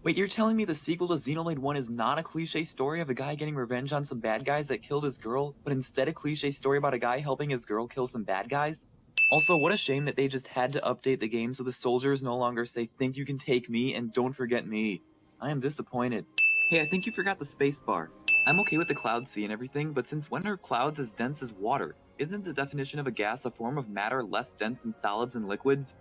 Wait, you're telling me the sequel to Xenoblade 1 is not a cliché story of a guy getting revenge on some bad guys that killed his girl, but instead a cliché story about a guy helping his girl kill some bad guys? Also, what a shame that they just had to update the game so the soldiers no longer say "think you can take me" and "don't forget me." I am disappointed. Hey, I think you forgot the spacebar. I'm okay with the cloud sea and everything, but since when are clouds as dense as water? Isn't the definition of a gas a form of matter less dense than solids and liquids?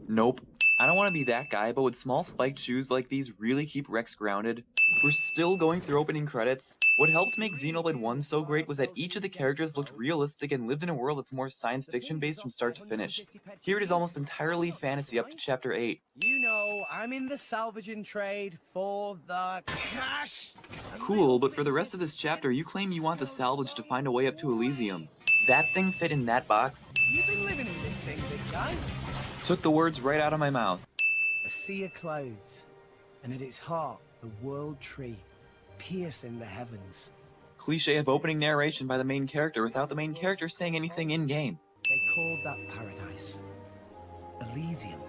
Nope. I don't want to be that guy, but would small spiked shoes like these really keep Rex grounded? We're still going through opening credits. What helped make Xenoblade 1 so great was that each of the characters looked realistic and lived in a world that's more science fiction based from start to finish. Here it is almost entirely fantasy up to chapter 8. You know, I'm in the salvaging trade for the cash. Cool, but for the rest of this chapter, you claim you want to salvage to find a way up to Elysium. That thing fit in that box? You've been living in this thing, this guy. Took the words right out of my mouth. A sea of clouds, and at its heart, the world tree, piercing the heavens. Cliche of opening narration by the main character without the main character saying anything in-game. They called that paradise Elysium.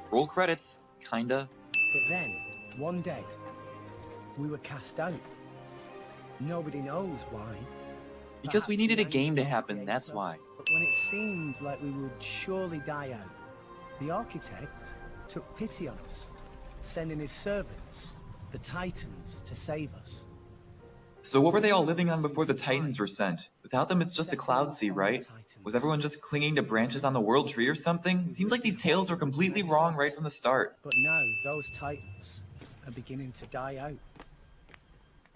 Roll credits, kinda. But then, one day, we were cast out. Nobody knows why. Because we Perhaps needed a the game to angel happen, created that's so. why. But when it seemed like we would surely die out, the architect took pity on us, sending his servants, the Titans, to save us. So what were they all living on before the Titans were sent? Without them it's just a cloud sea, right? Was everyone just clinging to branches on the world tree or something? Seems like these tales were completely wrong right from the start. But now, those Titans are beginning to die out.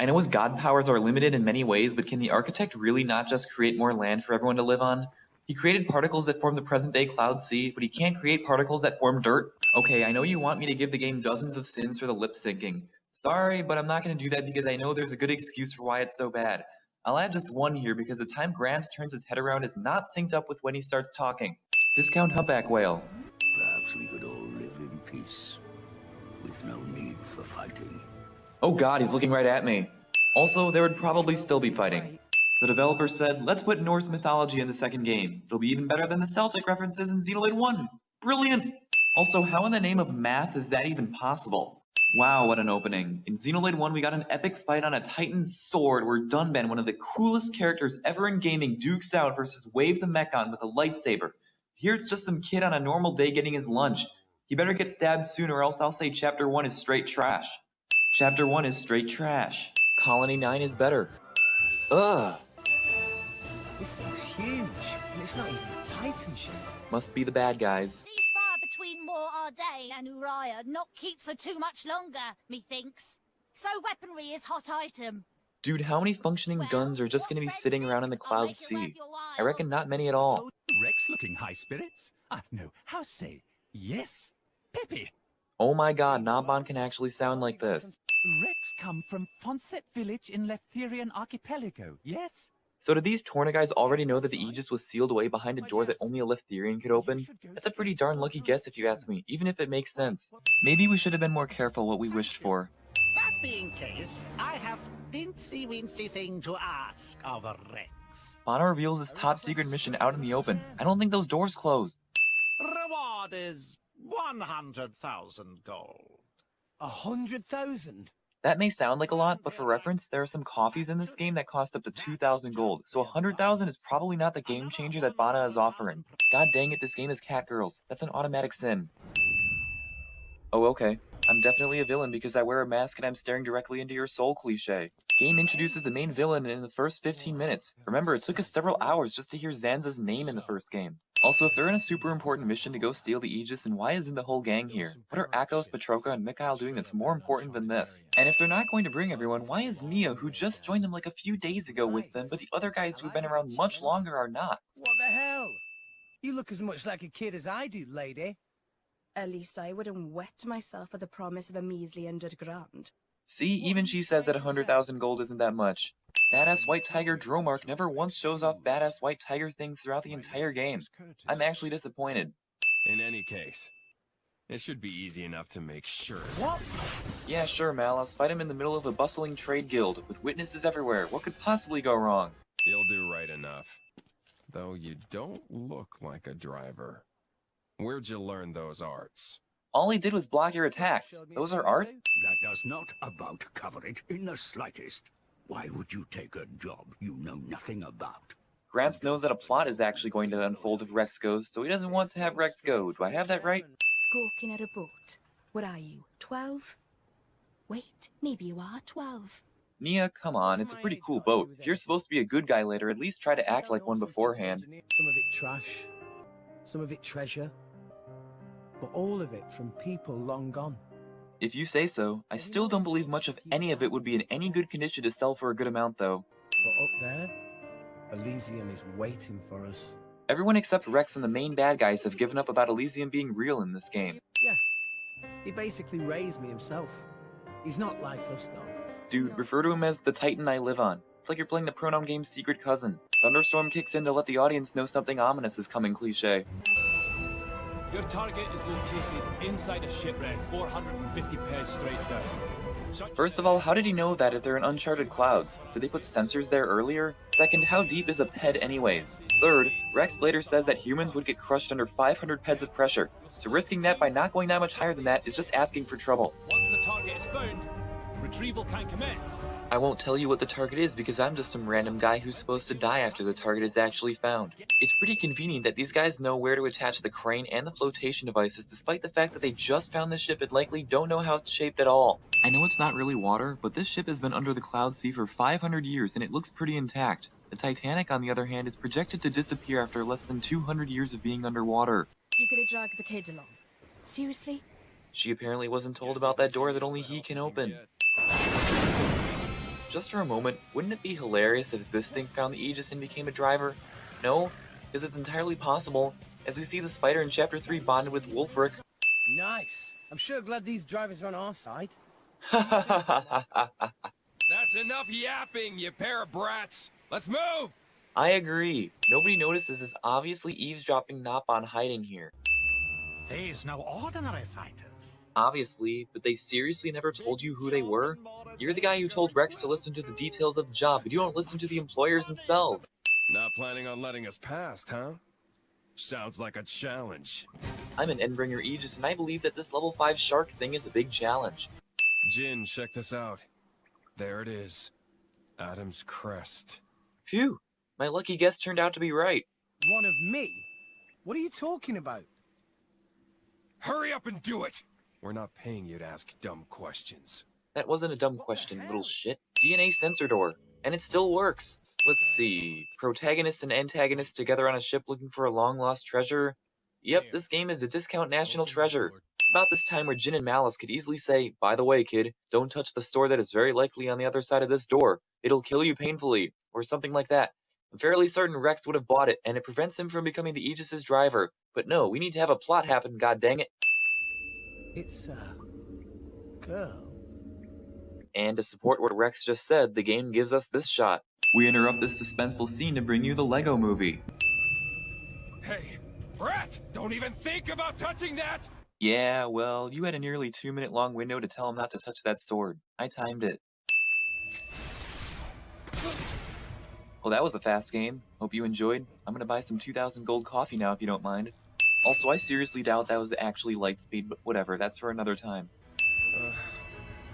I know his god powers are limited in many ways, but can the architect really not just create more land for everyone to live on? He created particles that form the present-day cloud sea, but he can't create particles that form dirt. Okay, I know you want me to give the game dozens of sins for the lip-syncing. Sorry, but I'm not going to do that because I know there's a good excuse for why it's so bad. I'll add just one here because the time Gramps turns his head around is not synced up with when he starts talking. Discount humpback whale. Perhaps we could all live in peace, with no need for fighting. Oh god, he's looking right at me. Also, there would probably still be fighting. The developer said, let's put Norse mythology in the second game. It'll be even better than the Celtic references in Xenoblade 1. Brilliant! Also, how in the name of math is that even possible? Wow, what an opening. In Xenoblade 1, we got an epic fight on a Titan's sword where Dunban, one of the coolest characters ever in gaming, dukes out versus Waves of Mechon with a lightsaber. Here it's just some kid on a normal day getting his lunch. He better get stabbed soon or else I'll say Chapter 1 is straight trash. Chapter 1 is straight trash. Colony 9 is better. Ugh. This thing's huge, and it's not even a Titan ship. Must be the bad guys. Ceasefire between Mor Arday and Uriah not keep for too much longer, methinks. So weaponry is hot item. Dude, how many functioning guns are just gonna be sitting around in the cloud sea? I reckon not many at all. Rex looking high spirits? No, how say, yes, peppy. Oh my god, Nabon can actually sound like this. Rex come from Fonset village in Leftherian archipelago, yes? So do these Torna guys already know that the Aegis was sealed away behind a door that only a Leftherian could open? That's a pretty darn lucky guess if you ask me, even if it makes sense. Maybe we should have been more careful what we wished for. That being case, I have dincy-wincy thing to ask of Rex. Fauna reveals this top secret mission out in the open. I don't think those doors closed. Reward is 100,000 gold. 100,000? That may sound like a lot, but for reference, there are some coffees in this game that cost up to 2,000 gold, so 100,000 is probably not the game changer that Bana is offering. God dang it, this game is catgirls. That's an automatic sin. Oh, okay. I'm definitely a villain because I wear a mask and I'm staring directly into your soul cliche. Game introduces the main villain in the first 15 minutes. Remember, it took us several hours just to hear Zanza's name in the first game. Also, if they're in a super important mission to go steal the Aegis, then why isn't the whole gang here? What are Akos, Petroka, and Mikhail doing that's more important than this? And if they're not going to bring everyone, why is Nia, who just joined them like a few days ago, with them, but the other guys who've been around much longer are not? What the hell? You look as much like a kid as I do, lady. At least I wouldn't wet myself for the promise of a measly 100 grand. See, even she says that 100,000 gold isn't that much. Badass White Tiger Dromark never once shows off badass White Tiger things throughout the entire game. I'm actually disappointed. In any case, it should be easy enough to make sure. What? Yeah, sure, Malice. Fight him in the middle of a bustling trade guild, with witnesses everywhere. What could possibly go wrong? You'll do right enough. Though you don't look like a driver. Where'd you learn those arts? All he did was block your attacks. Those are art? That does not about cover it in the slightest. Why would you take a job you know nothing about? Gramps knows that a plot is actually going to unfold if Rex goes, so he doesn't want to have Rex go. Do I have that right? Gawking at a boat. What are you, 12? Wait, maybe you are 12. Nia, come on, it's a pretty cool boat. If you're supposed to be a good guy later, at least try to act like one beforehand. Some of it trash, some of it treasure, but all of it from people long gone. If you say so, I still don't believe much of any of it would be in any good condition to sell for a good amount, though. But up there, Elysium is waiting for us. Everyone except Rex and the main bad guys have given up about Elysium being real in this game. Yeah, he basically raised me himself. He's not like us, though. Dude, refer to him as the Titan I live on. It's like you're playing the pronoun game's secret cousin. Thunderstorm kicks in to let the audience know something ominous is coming cliché. Your target is located inside a shipwreck 450 pairs straight down. First of all, how did he know that if they're in uncharted clouds? Did they put sensors there earlier? Second, how deep is a ped anyways? Third, Rex later says that humans would get crushed under 500 peds of pressure, so risking that by not going that much higher than that is just asking for trouble. Once the target is found, retrieval can commence. I won't tell you what the target is because I'm just some random guy who's supposed to die after the target is actually found. It's pretty convenient that these guys know where to attach the crane and the flotation devices despite the fact that they just found this ship and likely don't know how it's shaped at all. I know it's not really water, but this ship has been under the cloud sea for 500 years and it looks pretty intact. The Titanic, on the other hand, is projected to disappear after less than 200 years of being underwater. You could have dragged the kid along. Seriously? She apparently wasn't told about that door that only he can open. Just for a moment, wouldn't it be hilarious if this thing found the Aegis and became a driver? No, because it's entirely possible, as we see the spider in Chapter 3 bonded with Wulfric. Nice. I'm sure glad these drivers are on our side. That's enough yapping, you pair of brats. Let's move! I agree. Nobody notices this obviously eavesdropping Nopon hiding here. These no ordinary fighters. Obviously, but they seriously never told you who they were? You're the guy who told Rex to listen to the details of the job, but you don't listen to the employers themselves. Not planning on letting us past, huh? Sounds like a challenge. I'm an Endbringer Aegis, and I believe that this level 5 shark thing is a big challenge. Jin, check this out. There it is. Adam's crest. Phew, my lucky guess turned out to be right. One of me? What are you talking about? Hurry up and do it! We're not paying you to ask dumb questions. That wasn't a dumb question, little shit. DNA sensor door. And it still works. Let's see. Protagonist and antagonist together on a ship looking for a long-lost treasure. Yep, this game is a discount national treasure. It's about this time where Jin and Malice could easily say, by the way, kid, don't touch the store that is very likely on the other side of this door. It'll kill you painfully. Or something like that. I'm fairly certain Rex would have bought it, and it prevents him from becoming the Aegis's driver. But no, we need to have a plot happen, god dang it. It's a girl. And to support what Rex just said, the game gives us this shot. We interrupt this suspenseful scene to bring you the Lego movie. Hey, brat! Don't even think about touching that! Yeah, well, you had a nearly 2-minute long window to tell him not to touch that sword. I timed it. Well, that was a fast game. Hope you enjoyed. I'm gonna buy some 2,000 gold coffee now if you don't mind. Also, I seriously doubt that was actually Lightspeed, but whatever, that's for another time.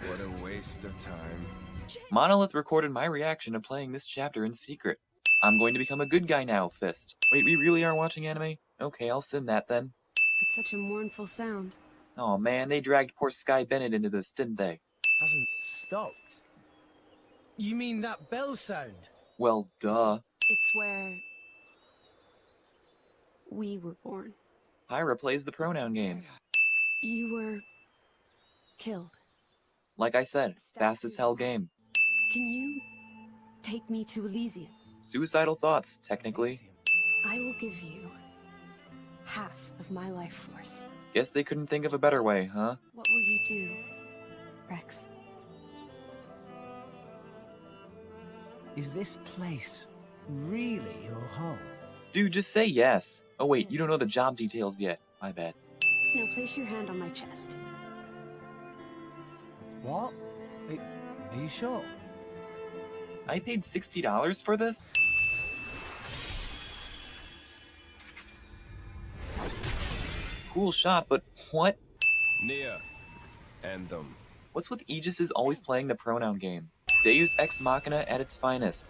What a waste of time. Monolith recorded my reaction to playing this chapter in secret. I'm going to become a good guy now, Fist. Wait, we really are watching anime? Okay, I'll send that then. It's such a mournful sound. Oh man, they dragged poor Sky Bennett into this, didn't they? Hasn't stopped. You mean that bell sound? Well, duh. It's where we were born. Pyra plays the pronoun game. You were killed. Like I said, fast as hell game. Can you take me to Elysium? Suicidal thoughts, technically. I will give you half of my life force. Guess they couldn't think of a better way, huh? What will you do, Rex? Is this place really your home? Dude, just say yes. Oh wait, you don't know the job details yet. My bad. Now place your hand on my chest. What? Are you sure? I paid $60 for this? Cool shot, but what? Nia. Anthem. What's with Aegis's always playing the pronoun game? Deus Ex Machina at its finest.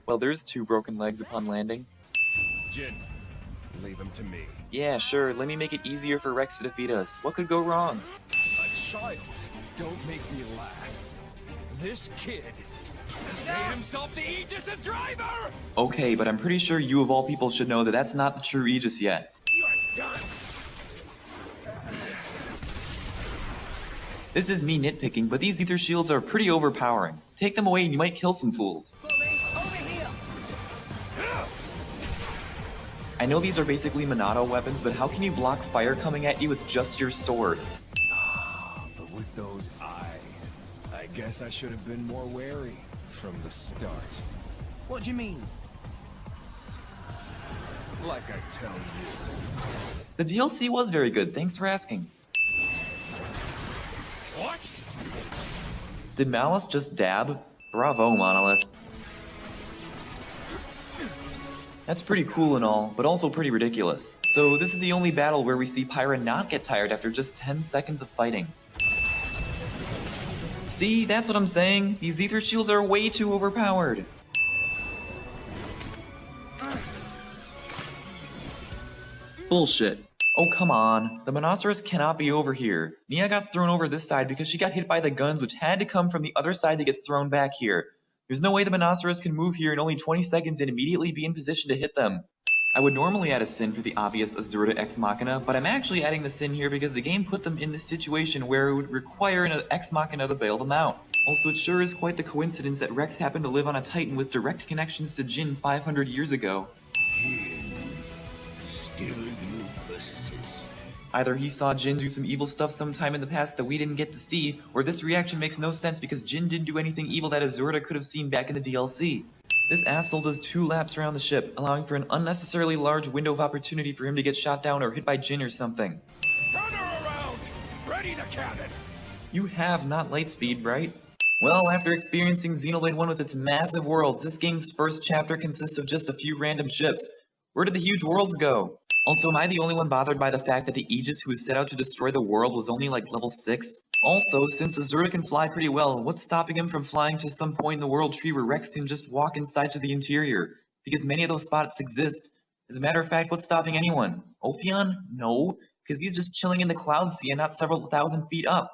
Well, there's 2 broken legs upon landing. Jin. Leave him to me. Yeah, sure, let me make it easier for Rex to defeat us. What could go wrong? A child. Don't make me laugh. This kid has made himself the Aegis' driver! Okay, but I'm pretty sure you of all people should know that that's not the true Aegis yet. You are done! This is me nitpicking, but these ether shields are pretty overpowering. Take them away and you might kill some fools. I know these are basically Monado weapons, but how can you block fire coming at you with just your sword? But with those eyes, I guess I should have been more wary from the start. What do you mean? Like I tell you. The DLC was very good, thanks for asking. What? Did Malice just dab? Bravo, Monolith. That's pretty cool and all, but also pretty ridiculous. So this is the only battle where we see Pyra not get tired after just 10 seconds of fighting. See, that's what I'm saying. These ether shields are way too overpowered. Bullshit. Oh, come on. The Monoceros cannot be over here. Nia got thrown over this side because she got hit by the guns, which had to come from the other side to get thrown back here. There's no way the Monoceros can move here in only 20 seconds and immediately be in position to hit them. I would normally add a sin for the obvious Azurda Ex Machina, but I'm actually adding the sin here because the game put them in this situation where it would require an Ex Machina to bail them out. Also, it sure is quite the coincidence that Rex happened to live on a Titan with direct connections to Jin 500 years ago. Still you persist. Either he saw Jin do some evil stuff sometime in the past that we didn't get to see, or this reaction makes no sense because Jin didn't do anything evil that Azurda could have seen back in the DLC. This asshole does 2 laps around the ship, allowing for an unnecessarily large window of opportunity for him to get shot down or hit by Jin or something. Turn her around! Ready the cannon! You have not Lightspeed, right? Well, after experiencing Xenoblade 1 with its massive worlds, this game's first chapter consists of just a few random ships. Where did the huge worlds go? Also, am I the only one bothered by the fact that the Aegis who was set out to destroy the world was only like level 6? Also, since Azurda can fly pretty well, what's stopping him from flying to some point in the world tree where Rex can just walk inside to the interior? Because many of those spots exist. As a matter of fact, what's stopping anyone? Ophion? No, because he's just chilling in the cloud sea and not several thousand feet up.